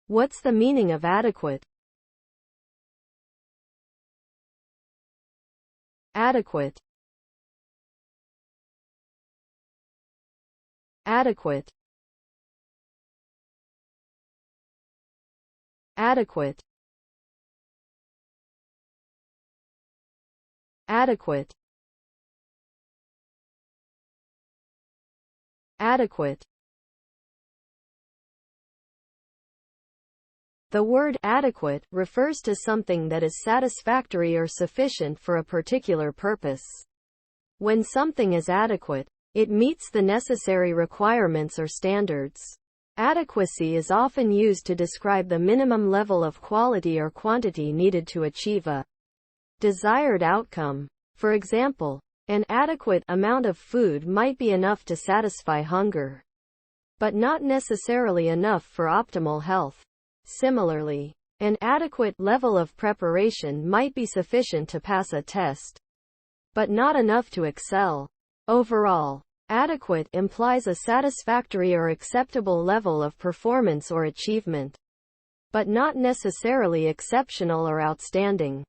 What's the meaning of adequate? Adequate. Adequate. Adequate. Adequate. Adequate. The word adequate refers to something that is satisfactory or sufficient for a particular purpose. When something is adequate, it meets the necessary requirements or standards. Adequacy is often used to describe the minimum level of quality or quantity needed to achieve a desired outcome. For example, an adequate amount of food might be enough to satisfy hunger, but not necessarily enough for optimal health. Similarly, an adequate level of preparation might be sufficient to pass a test, but not enough to excel. Overall, adequate implies a satisfactory or acceptable level of performance or achievement, but not necessarily exceptional or outstanding.